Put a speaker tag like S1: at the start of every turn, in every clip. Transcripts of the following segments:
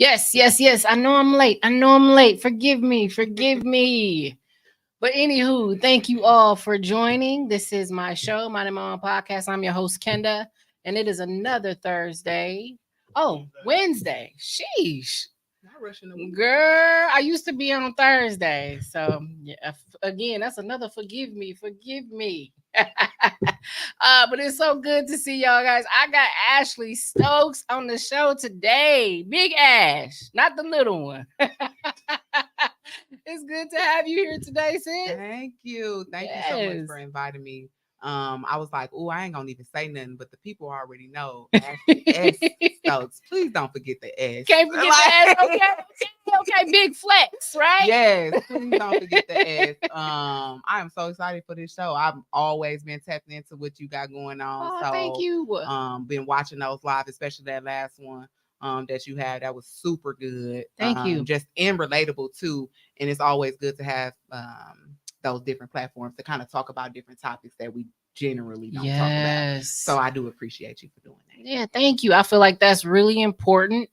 S1: Yes. I know I'm late. Forgive me. But anywho, thank you all for joining. This is my show, my name on podcast. I'm your host, Kenda, and it is another Thursday. Oh, Wednesday. Sheesh.
S2: Not rushing the week.
S1: Girl, I used to be on Thursday. So yeah, again, that's another forgive me. But it's so good to see y'all guys. I got Ashley Stokes on the show today. Big Ash, not the little one. It's good to have you here today, sis.
S2: Thank you. Thank you so much for inviting me. I was like, oh, I ain't gonna even say nothing, but the people already know Ashley S Stokes. Please don't forget the S.
S1: Can't forget the S. Okay. Big flex, right?
S2: Yes, please don't forget the S. I am so excited for this show. I've always been tapping into what you got going on.
S1: Oh,
S2: so
S1: thank you.
S2: Been watching those live, especially that last one that you had. That was super good.
S1: Thank you.
S2: Just and relatable too. And it's always good to have those different platforms to kind of talk about different topics that we generally don't talk about. So I do appreciate you for doing that.
S1: Yeah, thank you. I feel like that's really important.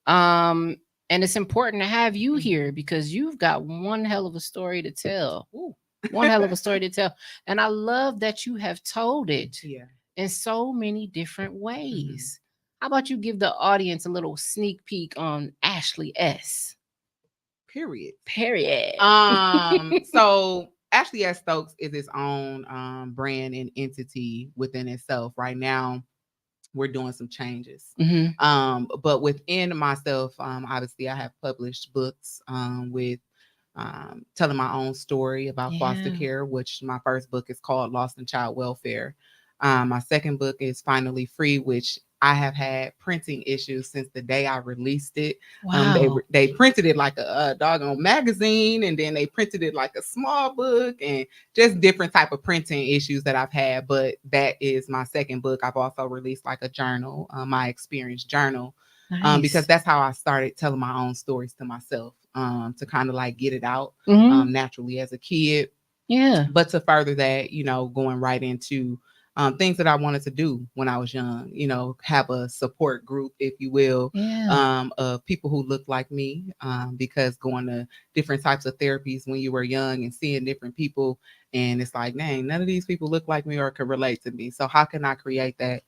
S1: And it's important to have you here because you've got one hell of a story to tell.
S2: Ooh.
S1: One hell of a story to tell. And I love that you have told it
S2: Yeah.
S1: in so many different ways. How about you give the audience a little sneak peek on Ashley S?
S2: Period. So Ashley S Stokes is its own brand and entity within itself. Right now, we're doing some changes. But within myself, obviously, I have published books with telling my own story about foster care, which my first book is called Lost in Child Welfare. My second book is Finally Free, which I have had printing issues since the day I released it.
S1: Wow.
S2: They printed it like a doggone magazine, and then they printed it like a small book, and just different type of printing issues that I've had. But that is my second book. I've also released like a journal, my experience journal, because that's how I started telling my own stories to myself, to kind of like get it out naturally as a kid.
S1: Yeah.
S2: But to further that, going right into things that I wanted to do when I was young, have a support group, if you will, of people who look like me, because going to different types of therapies when you were young and seeing different people, and it's like, dang, none of these people look like me or can relate to me. So how can I create that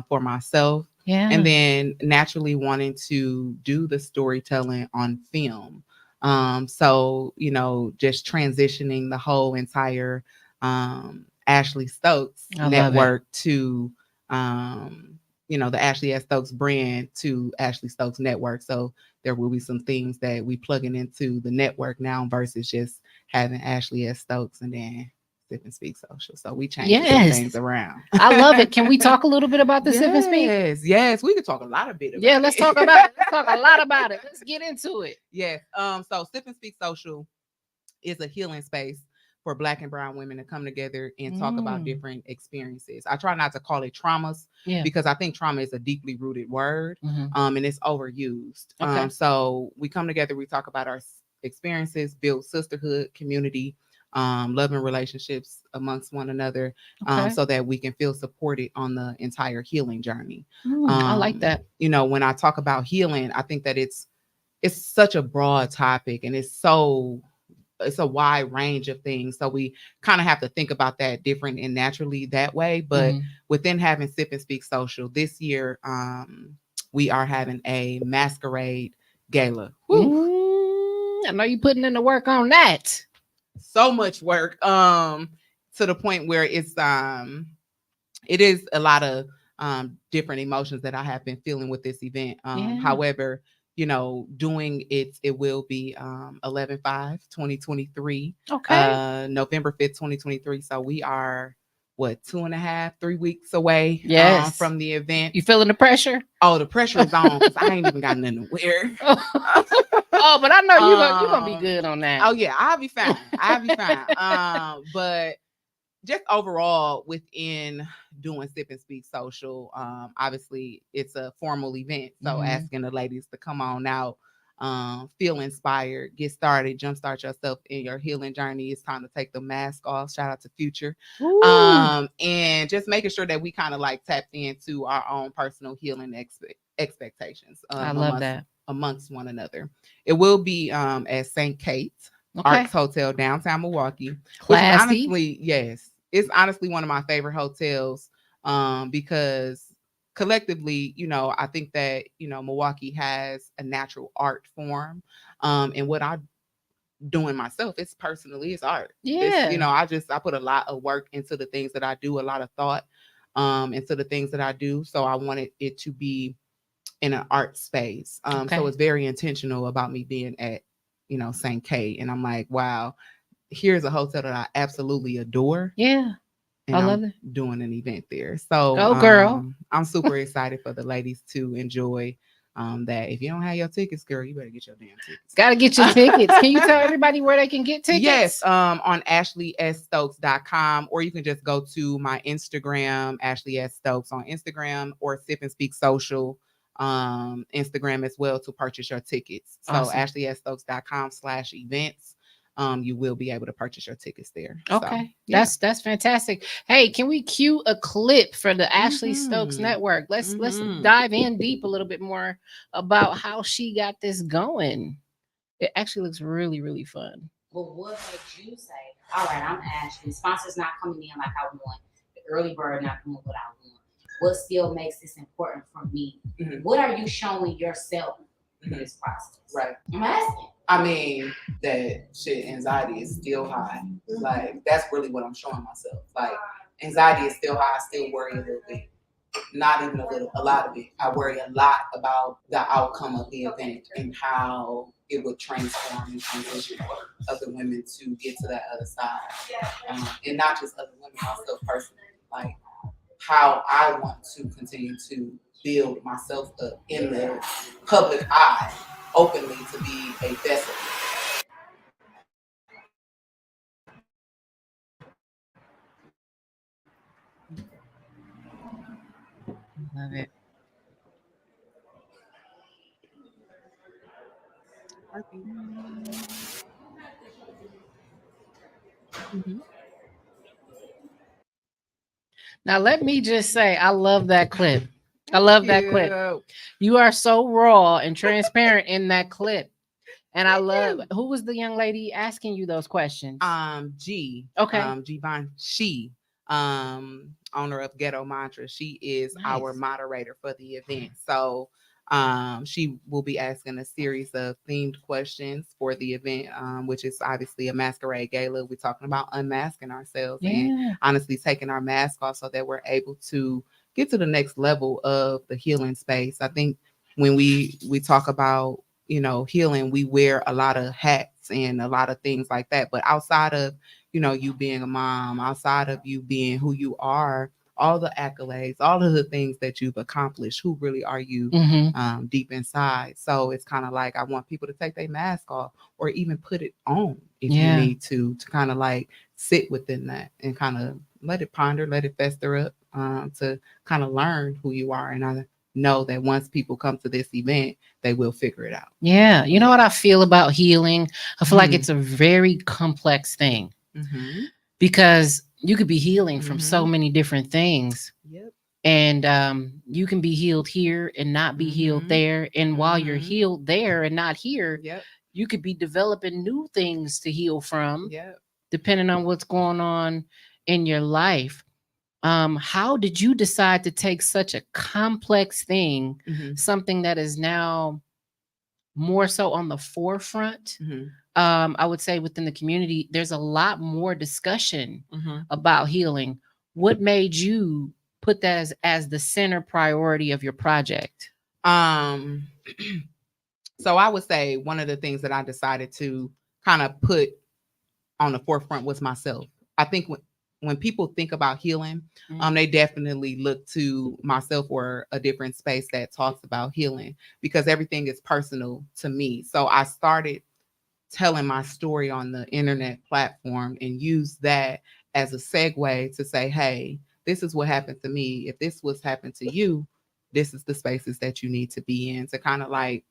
S2: for myself?
S1: Yeah.
S2: And then naturally wanting to do the storytelling on film. So, just transitioning the whole entire Ashley Stokes Network to, the Ashley S Stokes brand to Ashley Stokes Network. So there will be some things that we plugging into the network now versus just having Ashley S Stokes and then Sip and Speak Social. So we changed some things around.
S1: I love it. Can we talk a little bit about the Sip and Speak?
S2: Yes. We could talk a lot of bit about
S1: it. Let's talk about it. Let's talk a lot about it. Let's get into it.
S2: Yes. So Sip and Speak Social is a healing space for Black and brown women to come together and talk about different experiences. I try not to call it traumas because I think trauma is a deeply rooted word, and it's overused. So we come together, we talk about our experiences, build sisterhood, community, loving relationships amongst one another, so that we can feel supported on the entire healing journey.
S1: I like that.
S2: When I talk about healing, I think that it's such a broad topic, and it's a wide range of things. So we kind of have to think about that different and naturally that way. But within having Sip and Speak Social this year, we are having a masquerade gala.
S1: I know you're putting in the work on that.
S2: So much work, to the point where it is a lot of different emotions that I have been feeling with this event. However, doing it will be 11/5/2023. November 5th, 2023. So we are 2.5-3 weeks away from the event.
S1: You feeling the pressure?
S2: Oh, the pressure is on because I ain't even got nothing to wear.
S1: But I know you're gonna be good on that.
S2: Oh yeah, I'll be fine. But just overall within doing Sip and Speak Social, obviously it's a formal event. So asking the ladies to come on out, feel inspired, get started, jumpstart yourself in your healing journey. It's time to take the mask off. Shout out to Future. And just making sure that we kind of like tapped into our own personal healing expectations.
S1: I love that.
S2: amongst one another. It will be at St. Kate's Arts Hotel, downtown Milwaukee. Which is honestly, yes, it's honestly one of my favorite hotels because collectively, I think that, Milwaukee has a natural art form. And what I doing myself, it's art.
S1: Yeah.
S2: I put a lot of work into the things that I do, a lot of thought into the things that I do. So I wanted it to be in an art space. So it's very intentional about me being at, St. Kate. And I'm like, wow, here's a hotel that I absolutely adore.
S1: Yeah.
S2: And
S1: I love
S2: I'm
S1: it.
S2: doing an event there. So
S1: Go girl.
S2: I'm super excited for the ladies to enjoy that. If you don't have your tickets, girl, you better get your damn tickets.
S1: Gotta get your tickets. Can you tell everybody where they can get tickets?
S2: Yes, on AshleySStokes.com, or you can just go to my Instagram, Ashley S Stokes on Instagram, or Sip and Speak Social Instagram as well to purchase your tickets. So
S1: Awesome.
S2: AshleySstokes.com/events. You will be able to purchase your tickets there.
S1: Okay.
S2: So, yeah.
S1: That's fantastic. Hey, can we cue a clip for the Ashley Stokes Network? Let's dive in deep a little bit more about how she got this going. It actually looks really, really fun.
S3: But what made you say, all right, I'm Ashley, sponsors not coming in like I want, the early bird not doing what I want? What still makes this important for me? What are you showing yourself in this process?
S2: Right.
S3: I'm asking.
S2: I mean, that shit, anxiety is still high. Like, that's really what I'm showing myself. Like, anxiety is still high. I still worry a little bit. Not even a little, a lot of it. I worry a lot about the outcome of the event and how it would transform and transition other women to get to that other side. And not just other women, myself personally. Like, how I want to continue to build myself up in the public eye openly to be a vessel.
S1: Love it. Now, let me just say, I love that clip. I love that clip. You are so raw and transparent in that clip. And I love, who was the young lady asking you those questions?
S2: G.
S1: Okay.
S2: G Von, she, owner of Ghetto Mantra. She is our moderator for the event. So she will be asking a series of themed questions for the event, which is obviously a masquerade gala. We're talking about unmasking ourselves and honestly taking our mask off so that we're able to get to the next level of the healing space. I think when we talk about, healing, we wear a lot of hats and a lot of things like that. But outside of, you being a mom, outside of you being who you are, all the accolades, all of the things that you've accomplished, who really are you deep inside? So it's kind of like, I want people to take their mask off or even put it on if you need to kind of like sit within that and kind of let it ponder, let it fester up to kind of learn who you are. And I know that once people come to this event, they will figure it out.
S1: Yeah. You know what I feel about healing? I feel like it's a very complex thing because you could be healing from so many different things. And you can be healed here and not be healed there. And while you're healed there and not here, you could be developing new things to heal from, depending on what's going on in your life. How did you decide to take such a complex thing, something that is now more so on the forefront? I would say within the community, there's a lot more discussion about healing. What made you put that as the center priority of your project?
S2: So I would say one of the things that I decided to kind of put on the forefront was myself. I think when people think about healing, they definitely look to myself or a different space that talks about healing because everything is personal to me. So I started telling my story on the internet platform and use that as a segue to say, hey, this is what happened to me. If this was happened to you, this is the spaces that you need to be in to kind of like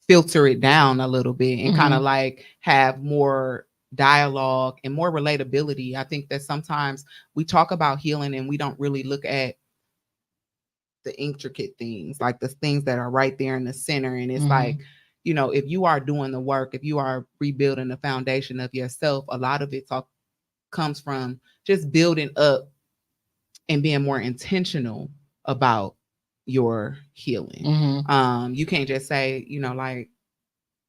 S2: filter it down a little bit and kind of like have more dialogue and more relatability. I think that sometimes we talk about healing and we don't really look at the intricate things, like the things that are right there in the center. And it's
S1: Mhm.
S2: like, you know, if you are doing the work, if you are rebuilding the foundation of yourself, a lot of it comes from just building up and being more intentional about your healing. You can't just say, you know, like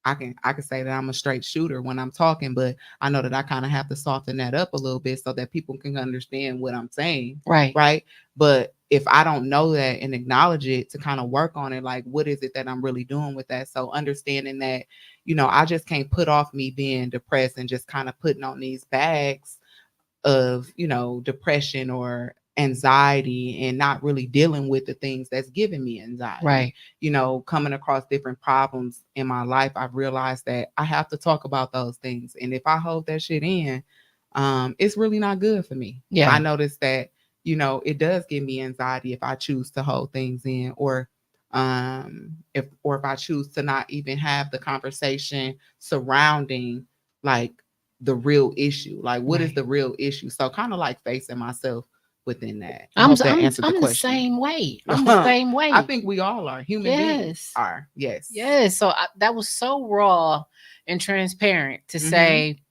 S2: I can say that I'm a straight shooter when I'm talking, but I know that I kind of have to soften that up a little bit so that people can understand what I'm saying.
S1: Right.
S2: Right. But if I don't know that and acknowledge it, to kind of work on it, like what is it that I'm really doing with that? So understanding that, you know, I just can't put off me being depressed and just kind of putting on these bags of, you know, depression or anxiety and not really dealing with the things that's giving me anxiety.
S1: Right.
S2: You know, coming across different problems in my life, I've realized that I have to talk about those things. And if I hold that shit in, it's really not good for me.
S1: Yeah.
S2: I noticed that, you know, it does give me anxiety if I choose to hold things in, or if I choose to not even have the conversation surrounding like the real issue. Like, what is
S1: Right.
S2: the real issue? So kind of like facing myself within that. I
S1: I'm
S2: hope that answered
S1: I'm
S2: the
S1: the
S2: question.
S1: same way. I'm the same way.
S2: I think we all are. Human beings
S1: Yes.
S2: are. Yes.
S1: Yes. So that was so raw and transparent to say,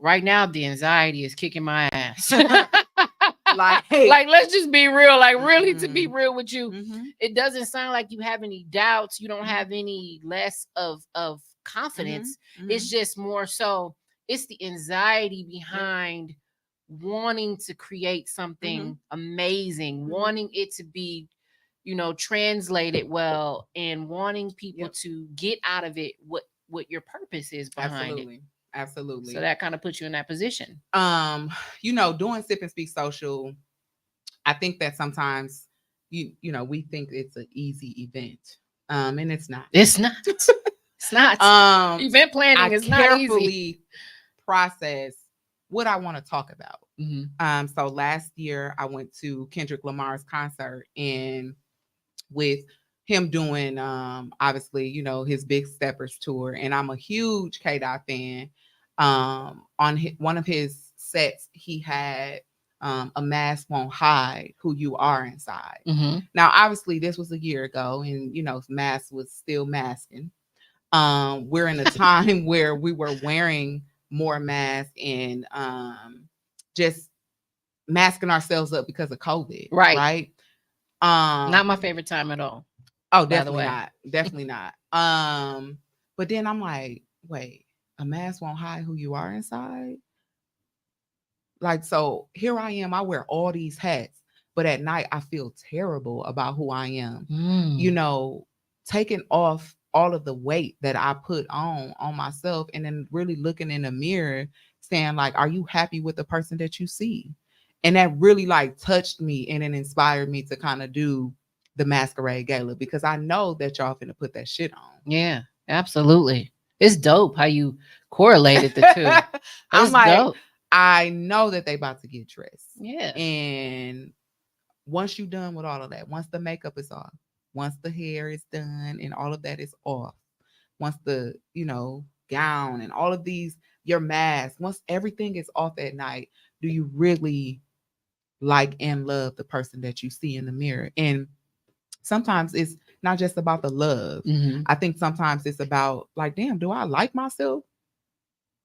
S1: right now the anxiety is kicking my ass.
S2: Like,
S1: like, let's just be real. Like, really, to be real with you,
S2: mhm.
S1: it doesn't sound like you have any doubts. You don't have any less of confidence. It's just more so it's the anxiety behind wanting to create something amazing, wanting it to be, you know, translated well, and wanting people to get out of it what your purpose is behind it.
S2: Absolutely.
S1: So that kind of puts you in that position.
S2: You know, doing Sip and Speak Social, I think that sometimes you know, we think it's an easy event. And it's not.
S1: It's not. It's not. Event planning is not easy.
S2: Carefully process what I want to talk about. So last year I went to Kendrick Lamar's concert, and with him doing obviously, you know, his Big Steppers tour, and I'm a huge K-Dot fan. On one of his sets, he had a mask won't hide who you are inside. Now, obviously, this was a year ago, and you know, mask was still masking. We're in a time where we were wearing more masks and just masking ourselves up because of COVID. Right.
S1: Not my favorite time at all.
S2: Oh, definitely not. Definitely not. But then I'm like, wait, a mask won't hide who you are inside? Like, so here I am, I wear all these hats, but at night I feel terrible about who I am. You know, taking off all of the weight that I put on myself, and then really looking in the mirror saying like, are you happy with the person that you see? And that really like touched me, and it inspired me to kind of do the Masquerade Gala, because I know that y'all finna put that shit on.
S1: Yeah, absolutely. It's dope how you correlated the two.
S2: I'm like,
S1: dope.
S2: I know that they about to get dressed.
S1: Yeah.
S2: And once you're done with all of that, once the makeup is off, once the hair is done and all of that is off, once the, you know, gown and all of these, your mask, once everything is off at night, do you really like and love the person that you see in the mirror? And sometimes it's not just about the love. I think sometimes it's about like, damn, do I like myself?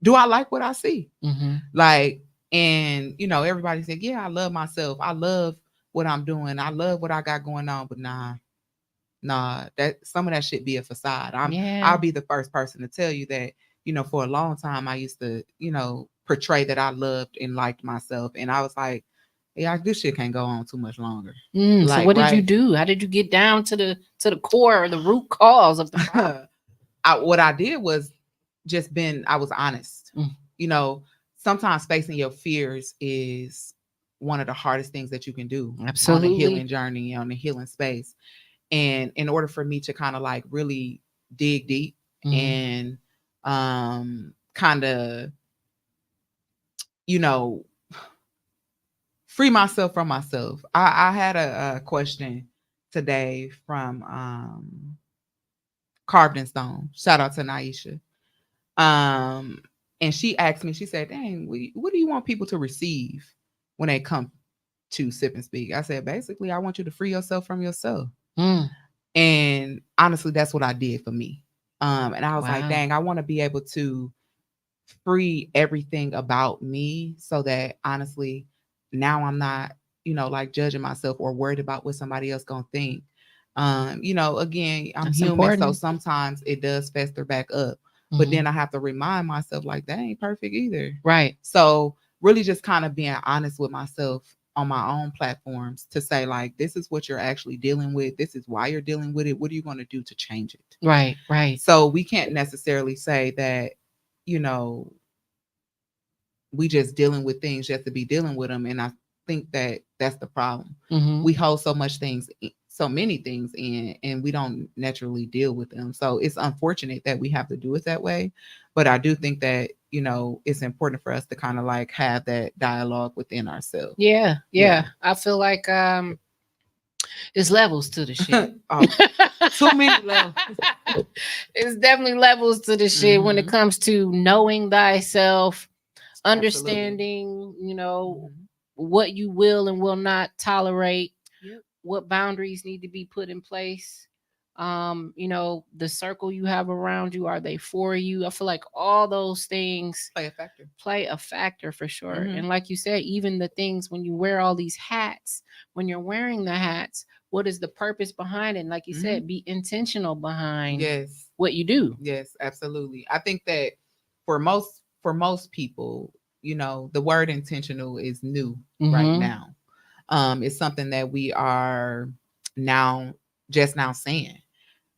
S2: Do I like what I see? Like, and you know, everybody said, yeah, I love myself. I love what I'm doing. I love what I got going on. But nah, that some of that shit be a facade. I'll be the first person to tell you that, you know, for a long time I used to, you know, portray that I loved and liked myself. And I was like, yeah, this shit can't go on too much longer.
S1: Like, so what did you do? How did you get down to the core or the root cause of the problem?
S2: What I did was I was honest. You know, sometimes facing your fears is one of the hardest things that you can do.
S1: Absolutely.
S2: On a healing journey, on a healing space. And in order for me to kind of like really dig deep and kind of, you know, free myself from myself. I had a question today from Carved in Stone. Shout out to Naisha. And she asked me, she said, dang, what do you want people to receive when they come to Sip and Speak. I said, basically, I want you to free yourself from yourself.
S1: Mm.
S2: And honestly, that's what I did for me. And I was like,
S1: Wow.
S2: dang, I want to be able to free everything about me so that honestly, now I'm not, like judging myself or worried about what somebody else gonna think. Again, I'm
S1: That's
S2: human, so
S1: important.
S2: sometimes it does fester back up. But
S1: Mhm.
S2: then I have to remind myself, like, that ain't perfect either.
S1: Right.
S2: So really just kind of being honest with myself on my own platforms to say, like, this is what you're actually dealing with. This is why you're dealing with it. What are you going to do to change it?
S1: Right. Right.
S2: So we can't necessarily say that, you know, we just dealing with things just to be dealing with them. And I think that that's the problem.
S1: Mhm.
S2: We hold so many things in, and we don't naturally deal with them. So it's unfortunate that we have to do it that way. But I do think that, it's important for us to kind of like have that dialogue within ourselves.
S1: Yeah.
S2: Yeah.
S1: I feel like it's levels to the shit.
S2: Oh, too many levels.
S1: It's definitely levels to the shit when it
S2: Mhm.
S1: comes to knowing thyself,
S2: Absolutely.
S1: understanding,
S2: Mhm.
S1: what you will and will not tolerate,
S2: Yep.
S1: what boundaries need to be put in place. The circle you have around you, are they for you? I feel like all those things
S2: Play a factor.
S1: play a factor for sure.
S2: Mhm.
S1: And like you said, even the things when you wear all these hats, when you're wearing the hats, what is the purpose behind it? And like you said, be intentional behind
S2: Yes.
S1: what you do.
S2: Yes, absolutely. I think that for most people, the word intentional is new right
S1: Mhm.
S2: now. It's something that we are now just now saying,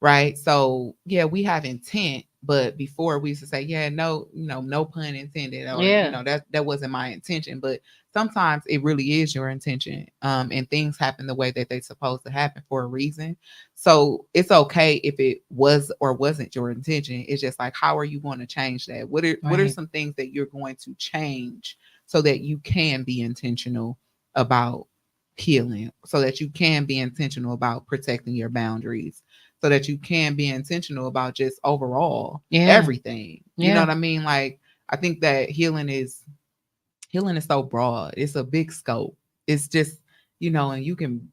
S2: right? So yeah, we have intent, but before we used to say, yeah, no, no pun intended, or
S1: Yeah.
S2: that wasn't my intention. But sometimes it really is your intention. And things happen the way that they're supposed to happen for a reason. So it's okay if it was or wasn't your intention. It's just like, how are you going to change that? What are
S1: Right.
S2: some things that you're going to change so that you can be intentional about healing, so that you can be intentional about protecting your boundaries, so that you can be intentional about just overall everything. You know
S1: Yeah.
S2: what I mean? Like, I think that healing is so broad. It's a big scope. It's just, and you can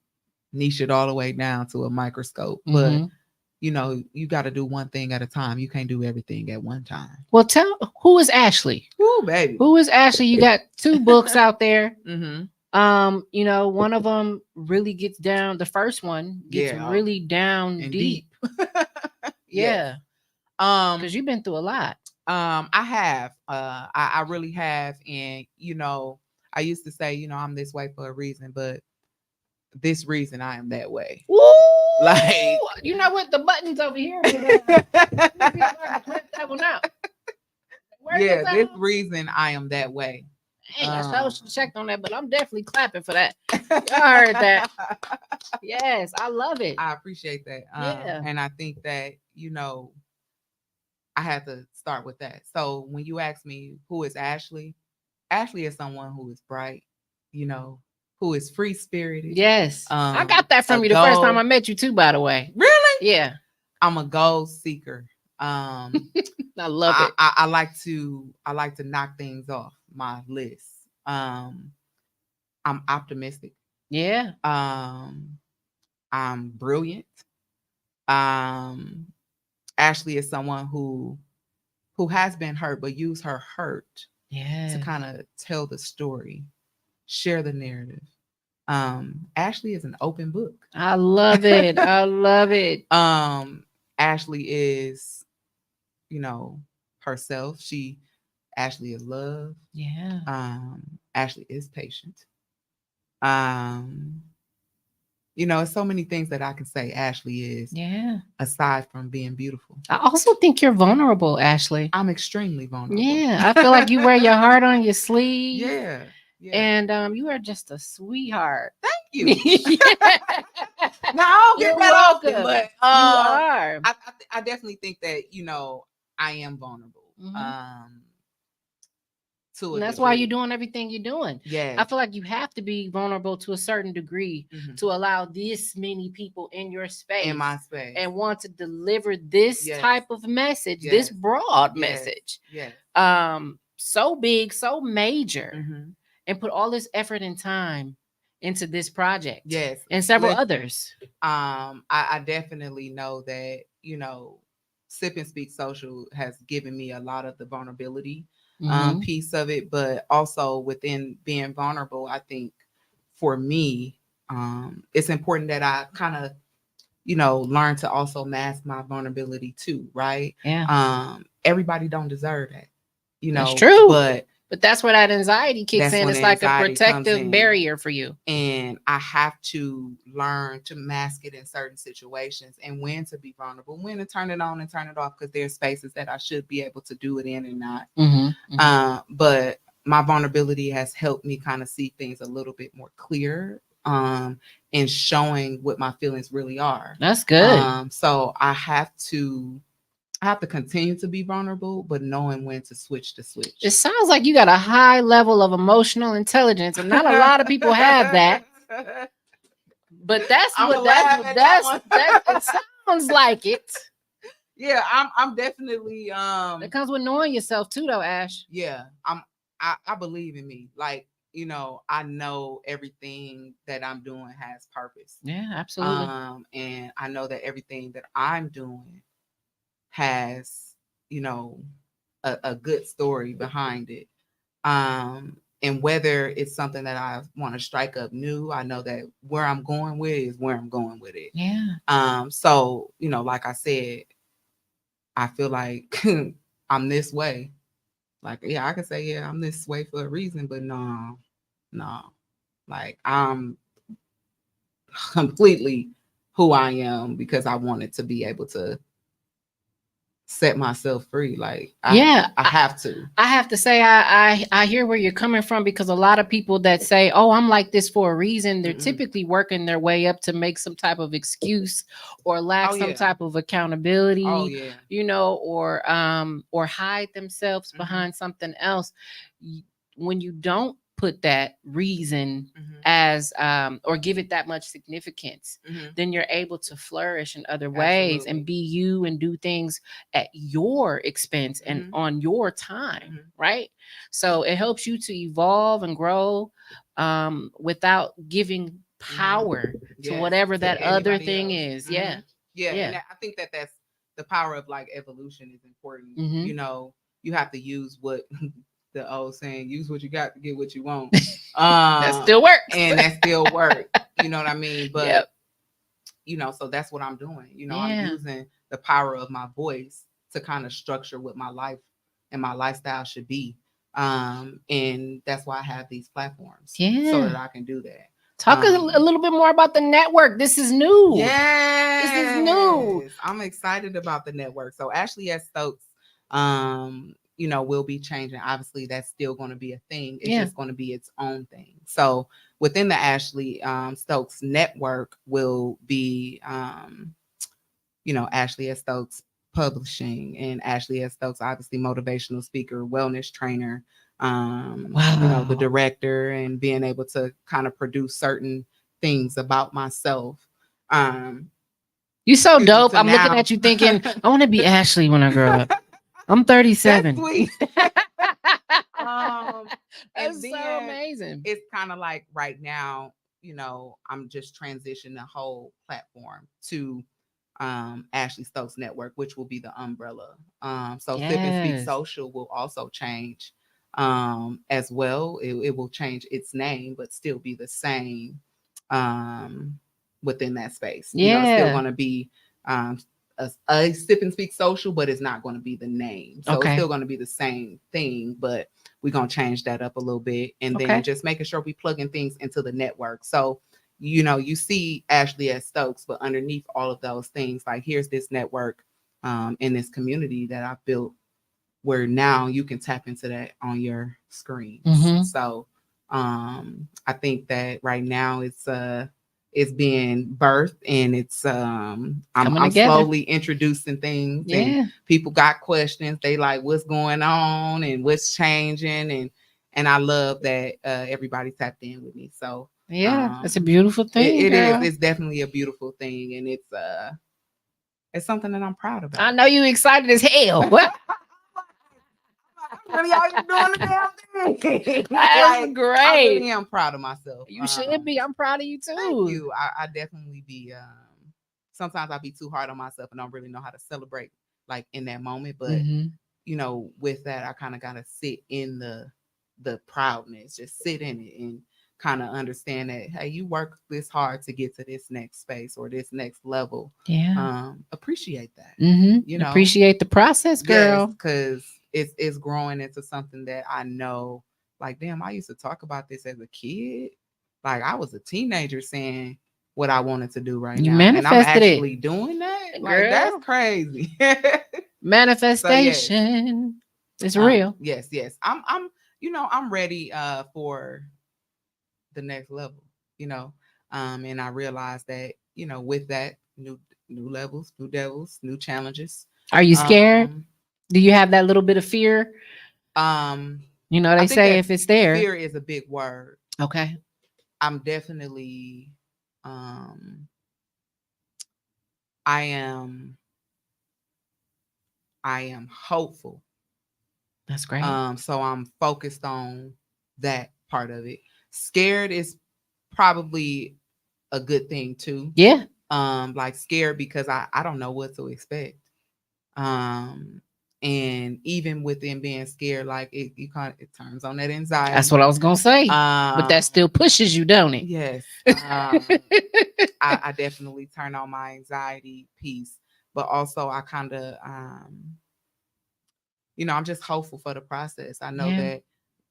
S2: niche it all the way down to a microscope. But
S1: Mhm.
S2: you got to do one thing at a time. You can't do everything at one time.
S1: Well, tell who is Ashley?
S2: Ooh, baby.
S1: Who is Ashley? You got 2 books out there.
S2: Mm-hmm.
S1: One of them really gets down. The first one gets
S2: Yeah.
S1: really down
S2: And
S1: deep.
S2: Yes.
S1: Yeah, because you've been through a lot.
S2: I have. I really have. And I used to say, I'm this way for a reason, but this reason I am that way.
S1: Woo!
S2: Like,
S1: You know what? The button's over here. But, let me see if I can clip that one out. Where's
S2: yeah,
S1: the
S2: this
S1: sound?
S2: reason I am that way.
S1: Dang, I should have checked on that, but I'm definitely clapping for that. Y'all heard that. Yes, I love it.
S2: I appreciate that.
S1: Yeah.
S2: And I think that, I had to start with that. So when you ask me who is Ashley, Ashley is someone who is bright, who is free spirited.
S1: Yes. I got that from
S2: a
S1: you the first time
S2: goal-
S1: I met you too, by the way.
S2: Really?
S1: Yeah.
S2: I'm a goal seeker.
S1: I love it.
S2: I like to knock things off my list. I'm optimistic.
S1: Yeah.
S2: I'm brilliant. Ashley is someone who has been hurt, but use her hurt
S1: Yeah.
S2: to kind of tell the story, share the narrative. Ashley is an open book.
S1: I love it. I love it.
S2: Ashley is, herself. Ashley is love.
S1: Yeah.
S2: Ashley is patient. It's so many things that I can say Ashley is.
S1: Yeah.
S2: Aside from being beautiful.
S1: I also think you're vulnerable, Ashley.
S2: I'm extremely vulnerable.
S1: Yeah. I feel like you wear your heart on your sleeve.
S2: Yeah.
S1: And you are just a sweetheart.
S2: Thank you.
S1: Yeah.
S2: No, I don't
S1: You're
S2: get that often,
S1: welcome.
S2: but
S1: You are.
S2: I definitely think that I am vulnerable.
S1: Mhm.
S2: To
S1: And
S2: a
S1: that's why
S2: degree.
S1: you're doing everything you're doing.
S2: Yeah.
S1: I feel like you have to be vulnerable to a certain degree to allow this many people in your space,
S2: in my space,
S1: and want to deliver this type of message, this broad message.
S2: Yes.
S1: So big, so major, and put all this effort and time into this project.
S2: Yes.
S1: And several others.
S2: I definitely know that, Sip and Speak Social has given me a lot of the vulnerability piece of it, but also within being vulnerable, I think for me, it's important that I kind of, learn to also mask my vulnerability too, right?
S1: Yeah.
S2: Everybody don't deserve that,
S1: That's true.
S2: but
S1: that's where that anxiety kicks
S2: that's
S1: in.
S2: when
S1: It's
S2: the
S1: like a
S2: anxiety comes
S1: protective
S2: in.
S1: barrier for you.
S2: And I have to learn to mask it in certain situations, and when to be vulnerable, when to turn it on and turn it off, because there's spaces that I should be able to do it in and not. But my vulnerability has helped me kind of see things a little bit more clear, and showing what my feelings really are.
S1: That's good.
S2: So I have to continue to be vulnerable, but knowing when to switch the switch.
S1: It sounds like you got a high level of emotional intelligence, and not a lot of people have that. But that's it sounds like it.
S2: Yeah, I'm definitely
S1: It comes with knowing yourself too, though, Ash.
S2: Yeah, I believe in me. Like, I know everything that I'm doing has purpose.
S1: Yeah, absolutely.
S2: And I know that everything that I'm doing has, a good story behind it. And whether it's something that I want to strike up new, I know that where I'm going with is where I'm going with it.
S1: Yeah.
S2: So, like I said, I feel like I'm this way. Like, yeah, I can say, yeah, I'm this way for a reason, but no. Like, I'm completely who I am because I wanted to be able to set myself free. Like, I have to.
S1: I have to say, I hear where you're coming from, because a lot of people that say, "Oh, I'm like this for a reason," they're typically working their way up to make some type of excuse or lack some type of accountability, or hide themselves behind something else. When you don't put that reason as or give it that much significance, then you're able to flourish in other ways and be you and do things at your expense and on your time, right? So it helps you to evolve and grow without giving power to whatever that other thing is. Yeah.
S2: And I think that that's the power of, like, evolution is important. You have to use what the old saying, use what you got to get what you want.
S1: That still works.
S2: And that still works. You know what I mean? But, so that's what I'm doing. I'm using the power of my voice to kind of structure what my life and my lifestyle should be. And that's why I have these platforms. So that I can do that.
S1: Talk a little bit more about the network. This is new.
S2: Yes.
S1: This is new.
S2: I'm excited about the network. So Ashley S Stokes, will be changing. Obviously, that's still going to be a thing. It's just going to be its own thing. So within the Ashley Stokes Network will be, Ashley S Stokes Publishing, and Ashley S Stokes, obviously motivational speaker, wellness trainer, the director, and being able to kind of produce certain things about myself.
S1: You so dope. I'm looking at you thinking, I want to be Ashley when I grow up. I'm 37.
S2: That's sweet.
S1: That's so amazing.
S2: It's kind of like right now, I'm just transitioning the whole platform to Ashley Stokes Network, which will be the umbrella. So Sip and Speak Social will also change as well. It will change its name, but still be the same within that space. It's still going to be a Sip and Speak Social, but it's not going to be the name. So it's still going to be the same thing, but we're going to change that up a little bit, and then just making sure we plugging things into the network. So, you see Ashley S Stokes, but underneath all of those things, like, here's this network in this community that I've built, where now you can tap into that on your screen. So I think that right now it's being birthed, and it's I'm slowly introducing things, and people got questions. They like, what's going on and what's changing, and I love that everybody tapped in with me. So
S1: it's a beautiful thing.
S2: It is. It's definitely a beautiful thing, and it's something that I'm proud about.
S1: I know you excited as hell.
S2: Really out here doing the damn thing.
S1: That's
S2: I
S1: great.
S2: really am proud of myself.
S1: You should be. I'm proud of you too.
S2: Thank you. I definitely be. Sometimes I be too hard on myself and don't really know how to celebrate like in that moment. But
S1: Mhm.
S2: you know, with that, I kind of gotta sit in the proudness, just sit in it and kind of understand that hey, you work this hard to get to this next space or this next level.
S1: Yeah.
S2: Appreciate that.
S1: Mm-hmm.
S2: You know,
S1: Appreciate the process, girl.
S2: because it's growing into something that I know. Like, damn, I used to talk about this as a kid. Like, I was a teenager saying what I wanted to do right
S1: You
S2: now, and I'm
S1: manifested it.
S2: actually doing that. Like,
S1: Girl.
S2: that's crazy.
S1: Manifestation. It's real.
S2: Yes. I'm I'm ready for the next level, you know. And I realized that, with that new levels, new devils, new challenges.
S1: Are you scared?
S2: Um,
S1: Do you have that little bit of fear?
S2: um
S1: You know,
S2: I
S1: they
S2: think
S1: say
S2: that
S1: if it's there.
S2: fear is a big word.
S1: Okay.
S2: I'm definitely I am hopeful.
S1: That's great.
S2: So I'm focused on that part of it. Scared is probably a good thing too.
S1: Yeah.
S2: Like scared because I don't know what to expect. And even within being scared, like it turns on that anxiety.
S1: That's what I was gonna say. But that still pushes you, don't it?
S2: Yes. I definitely turn on my anxiety piece, but also I kind of I'm just hopeful for the process. I know that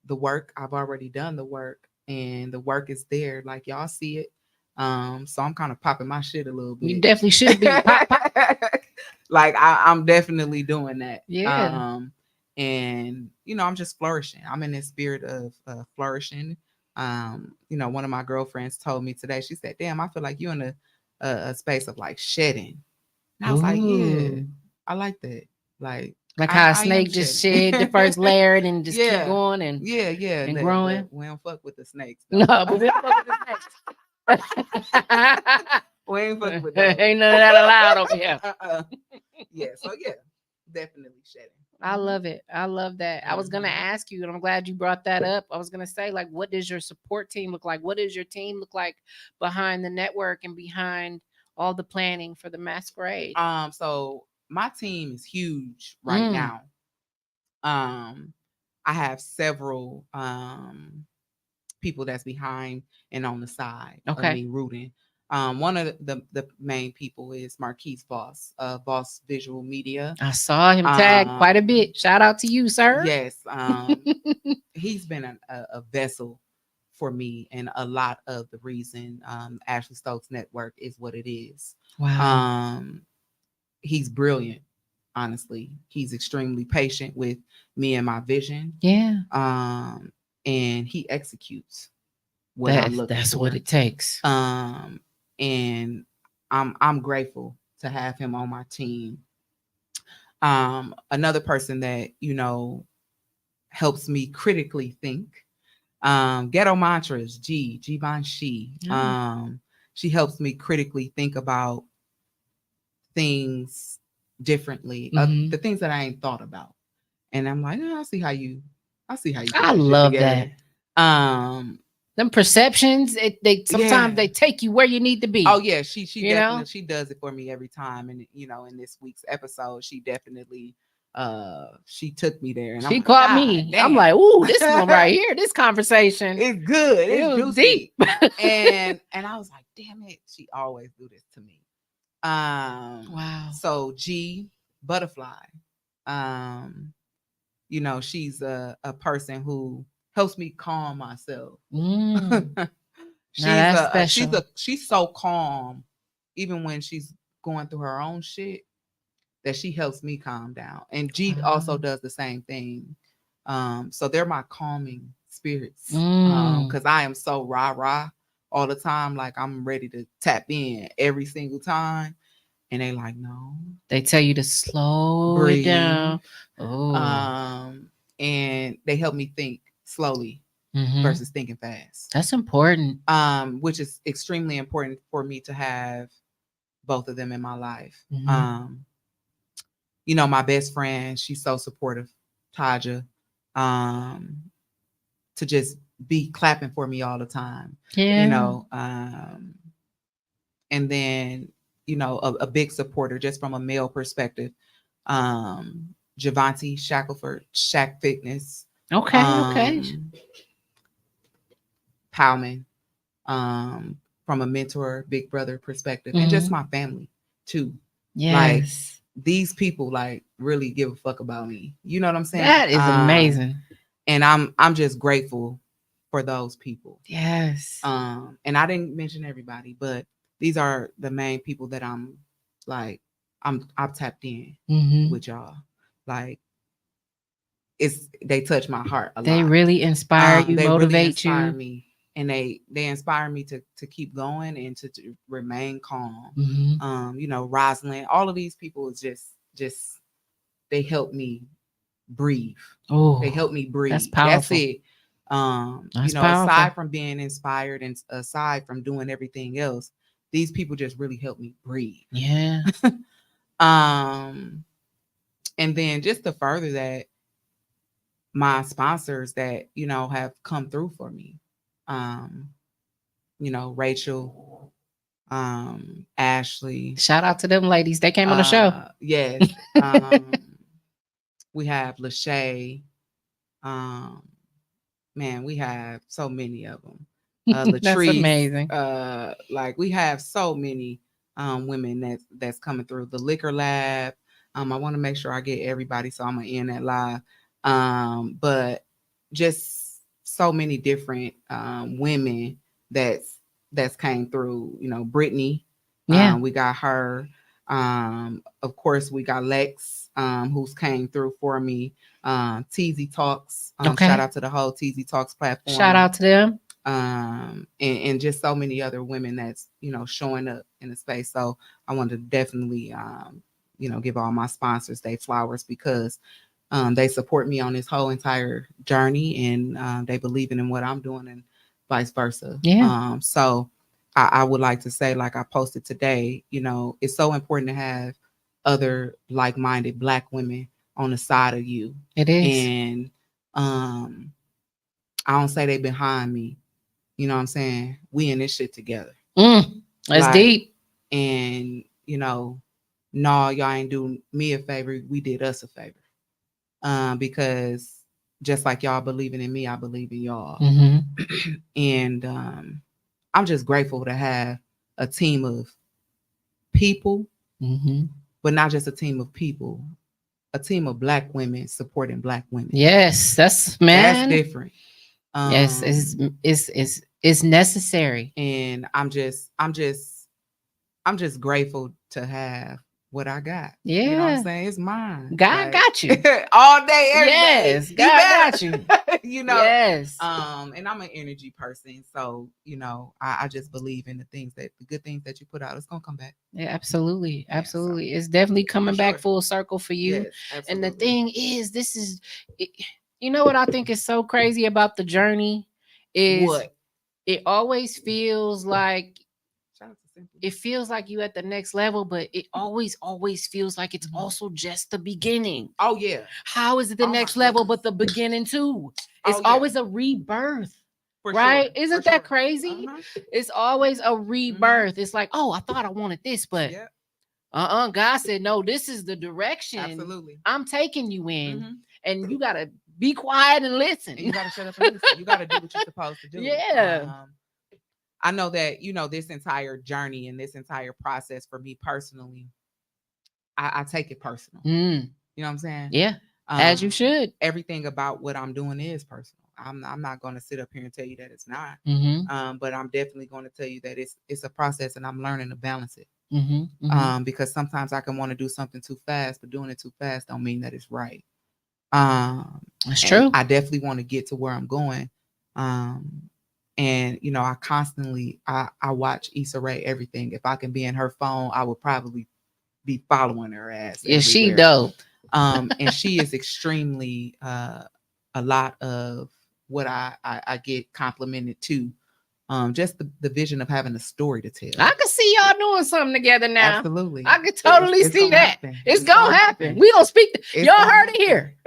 S2: the work, I've already done the work and the work is there. Like y'all see it. So I'm kind of popping my shit a little bit.
S1: You definitely should be. Pop, pop.
S2: Like I'm definitely doing that.
S1: Yeah.
S2: And I'm just flourishing. I'm in this spirit of flourishing. One of my girlfriends told me today, she said, damn, I feel like you're in a space of like shedding. And I was like, yeah, I like that. Like
S1: how a
S2: I
S1: snake just shed the first layer and then just keep going and and growing.
S2: We don't fuck with the snakes.
S1: No, but we don't fuck with the snakes.
S2: We ain't fucking with that.
S1: Ain't none of that allowed over here.
S2: Yeah, so yeah, definitely shedding.
S1: I love it. I love that. I was gonna ask you, and I'm glad you brought that up. I was gonna say, like, what does your support team look like? What does your team look like behind the network and behind all the planning for the masquerade?
S2: So my team is huge right now. I have several people that's behind and on the side of me rooting. One of the main people is Marquise Voss, Voss Visual Media.
S1: I saw him tag quite a bit. Shout out to you, sir.
S2: Yes. He's been a vessel for me and a lot of the reason Ashley Stokes Network is what it is.
S1: Wow.
S2: He's brilliant. Honestly, he's extremely patient with me and my vision.
S1: Yeah.
S2: And he executes what I'm looking
S1: that's
S2: for.
S1: what it takes.
S2: And I'm grateful to have him on my team. Another person that helps me critically think. Ghetto Mantras, G Banshi. She helps me critically think about things differently, the things that I ain't thought about, and I'm like, I see how you.
S1: I love that. Them perceptions, they sometimes they take you where you need to be.
S2: Oh yeah, she definitely she does it for me every time, and in this week's episode, she definitely she took me there, and
S1: she caught me. Damn. I'm like, ooh, this one right here, this conversation,
S2: it's good, it's juicy. Deep. and I was like, damn it, she always do this to me. Wow. So G Butterfly, she's a person who helps me calm myself. She's so calm, even when she's going through her own shit, that she helps me calm down. And G also does the same thing. So they're my calming spirits. Because I am so rah all the time. Like I'm ready to tap in every single time. And they like, no.
S1: They tell you to slow it down.
S2: And they help me think slowly versus thinking fast.
S1: That's important.
S2: Which is extremely important for me to have both of them in my life. My best friend, she's so supportive, Taja. to just be clapping for me all the time.
S1: Yeah.
S2: You know, and then, you know, a big supporter just from a male perspective. Javante Shackelford, Shack Fitness.
S1: Okay.
S2: Powman, from a mentor, big brother perspective, and just my family too.
S1: Yes.
S2: Like these people like really give a fuck about me. You know what I'm saying?
S1: That is amazing.
S2: And I'm just grateful for those people.
S1: Yes.
S2: And I didn't mention everybody, but these are the main people that I'm tapped in with y'all. Like they touch my heart a lot.
S1: They really inspire you,
S2: they
S1: motivate
S2: really inspire
S1: you.
S2: me, and they inspire me to keep going and to remain calm. You know, Rosalind, all of these people is just they help me breathe.
S1: Oh,
S2: they help me breathe.
S1: That's powerful.
S2: That's it.
S1: That's
S2: you know,
S1: powerful.
S2: aside from being inspired and aside from doing everything else, these people just really help me breathe.
S1: Yeah.
S2: And then just to further that, my sponsors that, you know, have come through for me. You know, Rachel, Ashley.
S1: Shout out to them ladies. They came on the show.
S2: Yes. We have Lachey. Man, we have so many of them. Latrice,
S1: That's amazing.
S2: Like we have so many women that's coming through the Liquor Lab. I want to make sure I get everybody, so I'm gonna end that live. But just so many different women that's came through. You know, Brittany.
S1: Yeah.
S2: We got her. Of course, we got Lex, who's came through for me. TZ Talks.
S1: Okay.
S2: Shout out to the whole TZ Talks platform.
S1: Shout out to them.
S2: And just so many other women that's, you know, showing up in the space. So I want to definitely, you know, give all my sponsors their flowers because they support me on this whole entire journey and they believe in what I'm doing and vice versa.
S1: Yeah.
S2: So I would like to say, like I posted today, you know, it's so important to have other like-minded Black women on the side of you.
S1: It is.
S2: And I don't say they behind me. You know what I'm saying? We in this shit together.
S1: That's like, deep.
S2: And, you know, no, y'all ain't do me a favor. We did us a favor. Because just like y'all believing in me, I believe in y'all. And I'm just grateful to have a team of people, but not just a team of people, a team of Black women supporting Black women.
S1: Yes, that's
S2: different.
S1: Yes, it's necessary.
S2: And I'm just grateful to have what I got.
S1: Yeah.
S2: You know what I'm saying? It's mine.
S1: God got you.
S2: All day, every day.
S1: Yes, God got you.
S2: You know?
S1: Yes.
S2: And I'm an energy person. So, you know, I just believe in the good things that you put out, it's gonna come back.
S1: Yeah, absolutely. Absolutely. Yeah, so, it's definitely coming back full circle for you. Yes, and the thing is, you know what I think is so crazy about the journey is what? It always feels like you at the next level, but it always feels like it's also just the beginning.
S2: Oh yeah.
S1: How is it the next level but the beginning too? It's always a rebirth. Right? Sure. Isn't that crazy? It's always a rebirth. It's like, oh, I thought I wanted this, but God said, no, this is the direction.
S2: Absolutely.
S1: I'm taking you in, and you gotta be quiet and listen.
S2: And you gotta shut up and listen. You gotta do what you're supposed to do.
S1: Yeah.
S2: I know that, you know, this entire journey and this entire process for me personally, I take it personal. You know what I'm saying?
S1: Yeah. As you should.
S2: Everything about what I'm doing is personal. I'm not going to sit up here and tell you that it's not. But I'm definitely going to tell you that it's a process, and I'm learning to balance it. Because sometimes I can want to do something too fast, but doing it too fast don't mean that it's right.
S1: That's true.
S2: I definitely want to get to where I'm going. And, you know, I constantly, I watch Issa Rae everything. If I can be in her phone, I would probably be following her ass.
S1: Yeah, she dope.
S2: And she is extremely, a lot of what I get complimented to just the vision of having a story to tell.
S1: I could see y'all doing something together now.
S2: Absolutely.
S1: I could totally
S2: It's
S1: see
S2: gonna
S1: that.
S2: happen.
S1: It's gonna happen. We gonna speak.
S2: It's
S1: Y'all
S2: gonna
S1: heard it here.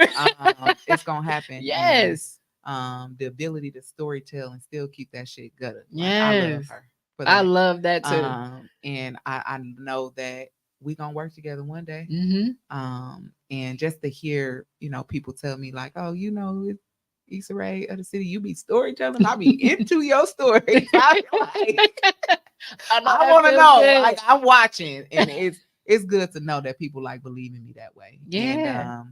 S2: It's gonna happen.
S1: Yes.
S2: And, the ability to story tell and still keep that shit gutted. Like,
S1: Yes.
S2: I love her for that.
S1: I love that too.
S2: And I know that we gonna work together one day. And just to hear, people tell me like, oh, Issa Rae of the city, you be storytelling. I be into your stories. I want to know.
S1: Good.
S2: Like, I'm watching, and it's good to know that people like believe in me that way.
S1: Yeah.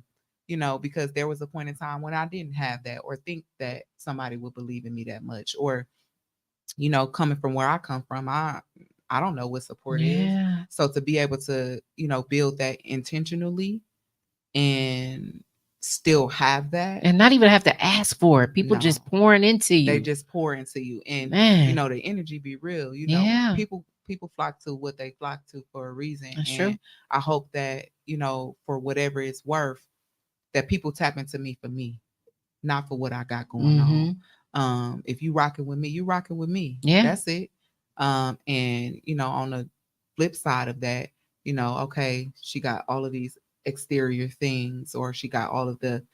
S2: And because there was a point in time when I didn't have that, or think that somebody would believe in me that much, or coming from where I come from, I don't know what support is. So to be able to build that intentionally and still have that,
S1: and not even have to ask for it. People just pouring into you.
S2: They just pour into you, and the energy be real. People flock to what they flock to for a reason.
S1: That's
S2: and
S1: true.
S2: I hope that for whatever it's worth, that people tap into me for me, not for what I got going on. If you rocking with me, you rocking with me.
S1: Yeah,
S2: that's it. And on the flip side of that, okay, she got all of these exterior things, or she got all of the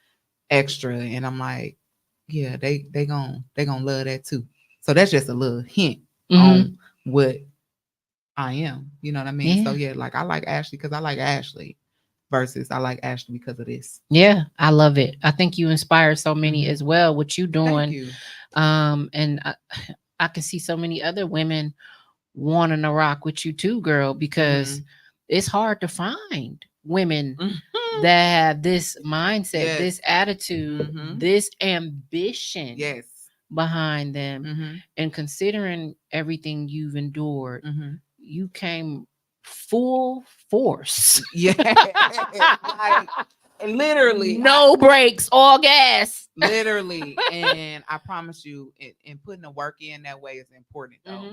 S2: extra, and I'm like, yeah, they gonna love that too. So that's just a little hint on what I am. You know what I mean?
S1: Yeah.
S2: So yeah, like, I like Ashley because I like Ashley, versus I like Ashley because of this.
S1: Yeah, I love it. I think you inspire so many as well. What you doing?
S2: Thank you.
S1: And I can see so many other women wanting to rock with you too, girl, because it's hard to find women that have this mindset, this attitude, this ambition behind them. And considering everything you've endured, you came full force.
S2: Yeah. Like, literally.
S1: No brakes, all gas.
S2: Literally. And I promise you, and putting the work in that way is important though.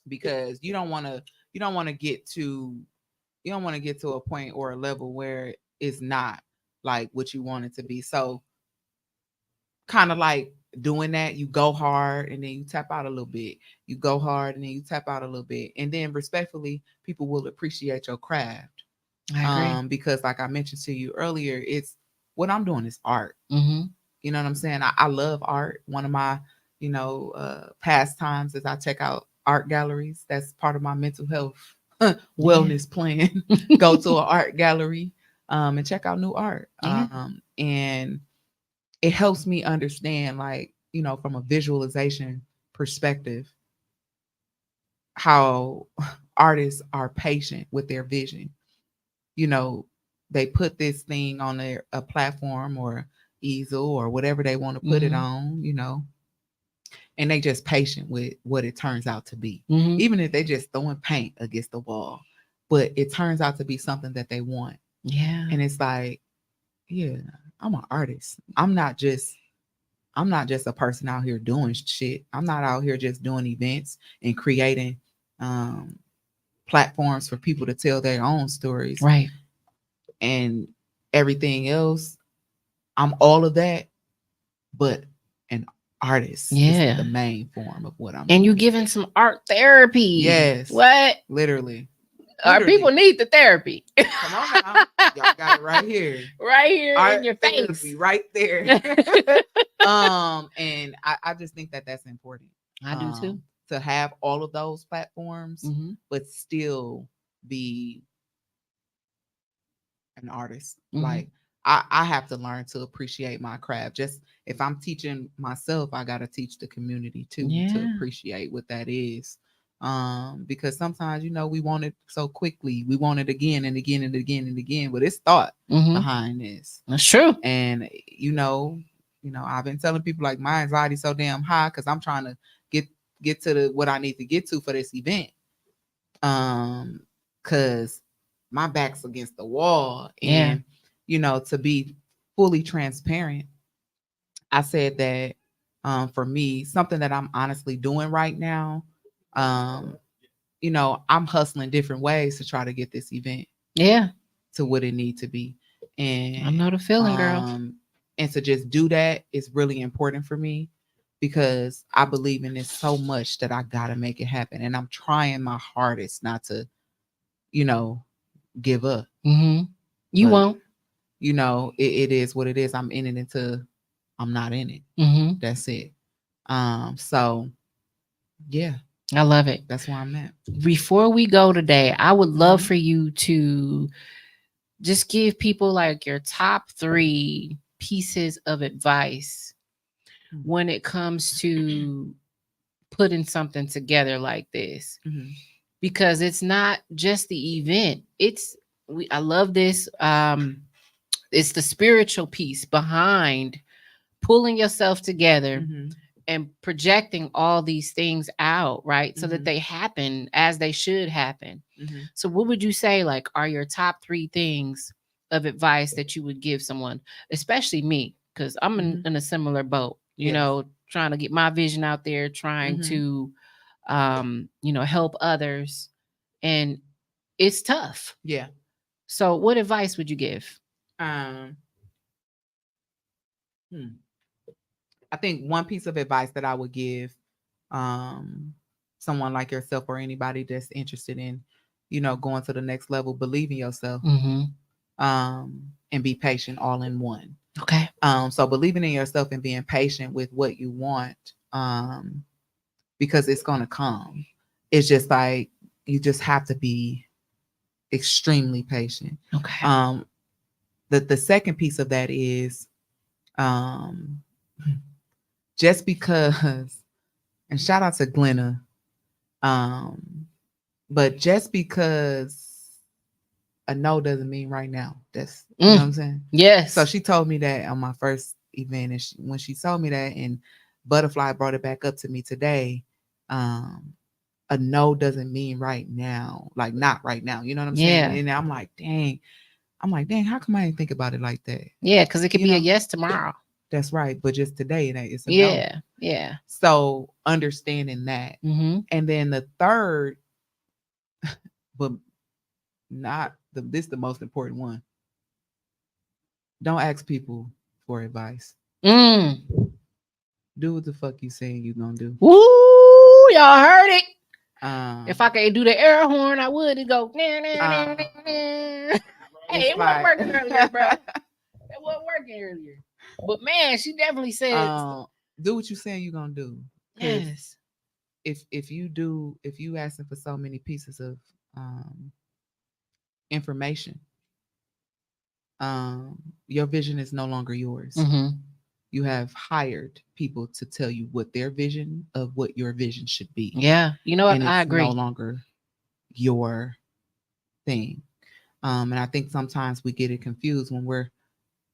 S2: Because you don't want to get to a point or a level where it's not like what you want it to be. So kind of like doing that, you go hard and then you tap out a little bit. You go hard and then you tap out a little bit. And then respectfully, people will appreciate your craft.
S1: I agree.
S2: Because like I mentioned to you earlier, it's what I'm doing is art. You know what I'm saying? I love art. One of my, pastimes is I check out art galleries. That's part of my mental health wellness plan. Go to an art gallery and check out new art. And it helps me understand, like, from a visualization perspective, how artists are patient with their vision. They put this thing on a platform or easel or whatever they want to put it on, and they just patient with what it turns out to be. Even if they just throwing paint against the wall, but it turns out to be something that they want.
S1: Yeah.
S2: And it's like, yeah, I'm an artist. I'm not just a person out here doing shit. I'm not out here just doing events and creating platforms for people to tell their own stories.
S1: Right.
S2: And everything else, I'm all of that, but an artist is the main form of what I'm doing.
S1: And you giving some art therapy.
S2: Yes.
S1: What?
S2: Literally.
S1: Our people need the therapy.
S2: Come on now. Y'all got it right here.
S1: Right here
S2: art
S1: in your face.
S2: Right there. And I just think that that's important.
S1: I do too.
S2: To have all of those platforms, but still be an artist. Like, I have to learn to appreciate my craft. Just if I'm teaching myself, I got to teach the community too, to appreciate what that is. Because sometimes, we want it so quickly. We want it again and again and again and again, but it's thought behind this.
S1: That's true.
S2: And, I've been telling people, like, my anxiety is so damn high because I'm trying to get to what I need to get to for this event. Because my back's against the wall. And, to be fully transparent, I said that for me, something that I'm honestly doing right now, I'm hustling different ways to try to get this event to what it needs to be. And
S1: I know the feeling, girl.
S2: And to just do that is really important for me. because I believe in this so much that I gotta make it happen. And I'm trying my hardest not to, you know, give up.
S1: Mm-hmm. You
S2: But,
S1: won't.
S2: you know, it is what it is. I'm in it until I'm not in it.
S1: Mm-hmm.
S2: That's it. So yeah,
S1: I love it.
S2: that's where I'm at.
S1: Before we go today, I would love
S2: Mhm.
S1: for you to just give people like your top 3 pieces of advice
S2: Mhm.
S1: when it comes to putting something together like this,
S2: Mhm.
S1: because it's not just the event. I love this. It's the spiritual piece behind pulling yourself together
S2: Mhm.
S1: and projecting all these things out, right? So that
S2: Mhm.
S1: they happen as they should happen.
S2: Mhm.
S1: So what would you say like are your top 3 things of advice that you would give someone, especially me, because I'm
S2: Mhm.
S1: in a similar boat, you
S2: Yes.
S1: know, trying to get my vision out there, trying
S2: Mhm.
S1: to help others, and it's tough.
S2: Yeah.
S1: So what advice would you give?
S2: Um. hmm. I think one piece of advice that I would give um someone like yourself or anybody that's interested in, you know, going to the next level, believe in yourself,
S1: Mm-hmm.
S2: and be patient all in one.
S1: Okay.
S2: So believing in yourself and being patient with what you want, because it's gonna come. It's just like you just have to be extremely patient.
S1: Okay.
S2: Um, the second piece of that is um just because, and shout out to Glenna, um, but just because a no doesn't mean right now. That's, you know what I'm saying?
S1: Yes.
S2: So she told me that on my first event, and when she told me that, and Butterfly brought it back up to me today, a no doesn't mean right now, like not right now. You know what I'm
S1: Yeah.
S2: saying? And I'm like, dang. I'm like, dang, how come I didn't think about it like that?
S1: Yeah, because it could
S2: You
S1: be a
S2: know?
S1: yes tomorrow.
S2: That's right. But just today, it's a no.
S1: Yeah. Yeah.
S2: So understanding that.
S1: Mm-hmm.
S2: And then the third, but not this the most important one. Don't ask people for advice.
S1: Mm.
S2: Do what the fuck you saying you gonna do.
S1: Woo! Y'all heard it. If I
S2: Um,
S1: could do the air horn, I would. It go.
S2: uh,
S1: Hey, it wasn't working earlier, bro. It wasn't working earlier. But man, she definitely said
S2: do what you saying you gonna do.
S1: yes.
S2: If you asking for so many pieces of information, your vision is no longer yours.
S1: Mm-hmm.
S2: You have hired people to tell you what their vision of what your vision should be.
S1: Yeah. You know what?
S2: And
S1: I
S2: it's
S1: agree.
S2: no longer your thing. And I think sometimes we get it confused when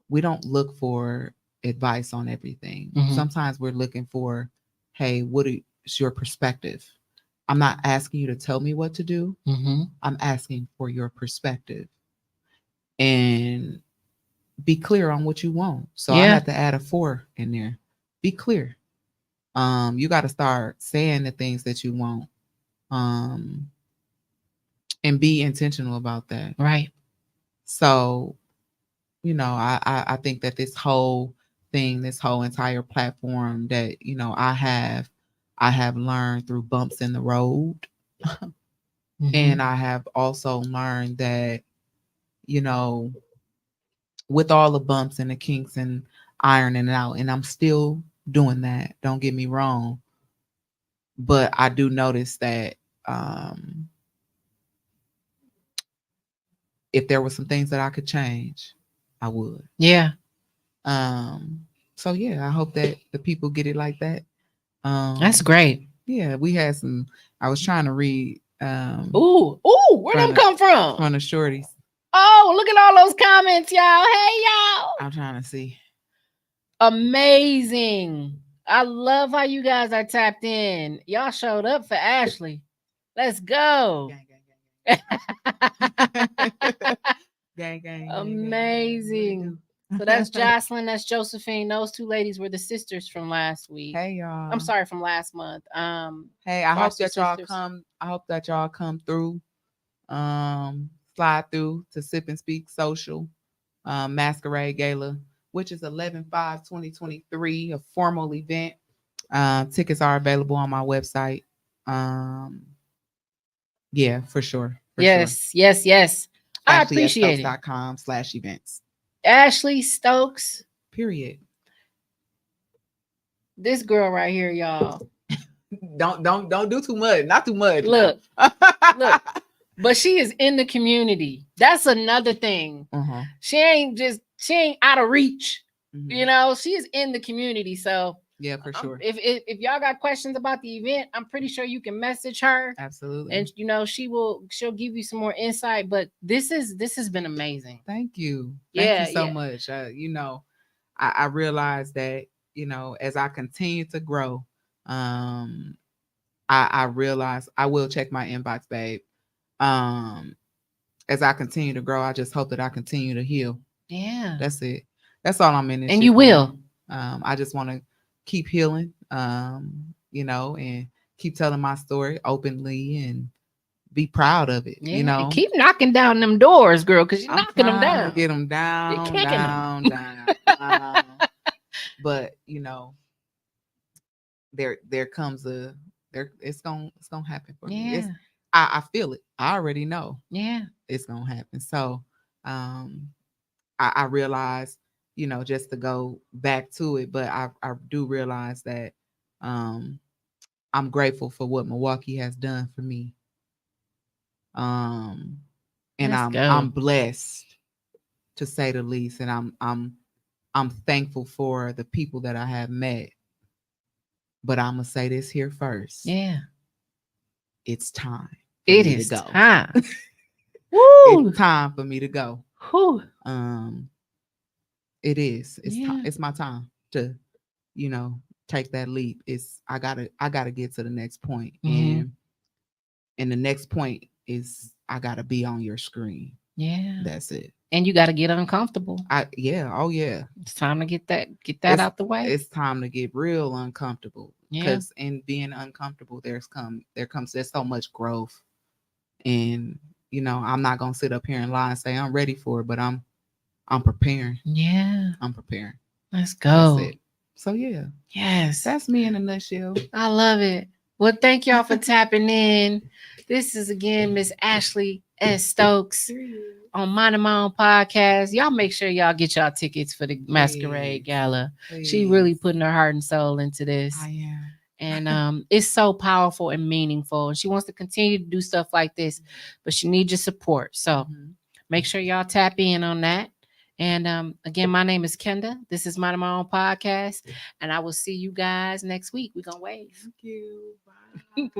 S2: we don't look for advice on everything.
S1: Mhm.
S2: Sometimes we're looking for, hey, what is your perspective? I'm not asking you to tell me what to do.
S1: Mm-hmm.
S2: I'm asking for your perspective. And be clear on what you want. So I
S1: Yeah.
S2: had to add a 4 in there. Be clear. You got to start saying the things that you want. And be intentional about that.
S1: Right.
S2: So, you know, I think that this whole thing, this whole entire platform that, you know, I have learned through bumps in the road.
S1: Mm-hmm.
S2: And I have also learned that, you know, with all the bumps and the kinks and ironing it out, and I'm still doing that. Don't get me wrong. But I do notice that if there were some things that I could change, I would.
S1: Yeah.
S2: Um, so yeah, I hope that the people get it like that.
S1: That's great.
S2: Yeah, we had some. I was trying to read.
S1: Ooh, where them come from?
S2: From the shorties.
S1: Oh, look at all those comments, y'all. Hey, y'all.
S2: I'm trying to see.
S1: Amazing. I love how you guys are tapped in. Y'all showed up for Ashley. Let's go.
S2: Gang, gang, gang.
S1: Amazing. So that's Jocelyn, that's Josephine. Those two ladies were the sisters from last week.
S2: Hey y'all.
S1: I'm sorry, from last month.
S2: Hey, I hope that y'all
S1: sisters.
S2: come. I hope that y'all come through. Slide through to Sip and Speak Social Masquerade Gala, which is 11/5/2023, a formal event. Tickets are available on my website. Yeah, for sure.
S1: Yes, yes, yes. I appreciate it.
S2: AshleySstokes.com/events.
S1: Ashley Stokes,
S2: Period.
S1: this girl right here, y'all.
S2: Don't do too much. Not too much.
S1: Look,
S2: now.
S1: look. But she is in the community. That's another thing.
S2: Uh-huh.
S1: She ain't out of reach.
S2: Mhm.
S1: You know, she is in the community. So
S2: Yeah, for sure.
S1: If y'all got questions about the event, I'm pretty sure you can message her.
S2: Absolutely.
S1: And you know, she'll give you some more insight. But this has been amazing.
S2: Thank you.
S1: Yeah,
S2: Thank you so
S1: yeah.
S2: much. You know, I realize that, you know, as I continue to grow, I realize I will check my inbox, babe. As I continue to grow, I just hope that I continue to heal.
S1: Yeah.
S2: That's it. That's all I'm in this.
S1: And
S2: shit
S1: you
S2: for.
S1: will.
S2: I just want to keep healing, you know, and keep telling my story openly and be proud of it.
S1: Yeah.
S2: You know,
S1: Keep knocking down them doors, girl, because you're
S2: I'm
S1: knocking them
S2: trying
S1: down.
S2: to get them down,
S1: You're kicking
S2: down, down. But you know, there comes a there. It's gonna happen for me.
S1: Yeah.
S2: I feel it. I already know.
S1: Yeah.
S2: It's gonna happen. So, I realize, you know, just to go back to it, but I do realize that, I'm grateful for what Milwaukee has done for me. And
S1: Let's
S2: I'm
S1: go.
S2: blessed, to say the least, and I'm thankful for the people that I have met. But I'm gonna say this here first.
S1: Yeah.
S2: It's time for
S1: It
S2: me
S1: is
S2: to go.
S1: time. Woo.
S2: It's time for me to go.
S1: Whew.
S2: It is. It's
S1: Yeah.
S2: time. It's my time to, you know, take that leap. I gotta get to the next point.
S1: Mhm.
S2: And the next point is I gotta be on your screen.
S1: Yeah.
S2: That's it.
S1: And you got to get uncomfortable.
S2: Oh yeah.
S1: It's time to get that out the way.
S2: It's time to get real uncomfortable.
S1: Yeah.
S2: Because in being uncomfortable, there's so much growth. And you know, I'm not gonna sit up here and lie and say I'm ready for it, but I'm preparing.
S1: Yeah.
S2: I'm preparing.
S1: Let's go.
S2: That's it. So yeah.
S1: Yes.
S2: That's me in a nutshell.
S1: I love it. Well, thank y'all for tapping in. This is again Miss Ashley S Stokes on Mind My Own Podcast. Y'all make sure y'all get y'all tickets for the Masquerade Gala. She really putting her heart and soul into this.
S2: I am.
S1: And it's so powerful and meaningful. And she wants to continue to do stuff like this, but she needs your support. So make sure y'all tap in on that. And again, my name is Kenda. This is My Own Podcast. And I will see you guys next week. We're going to wave.
S2: Thank you. Bye.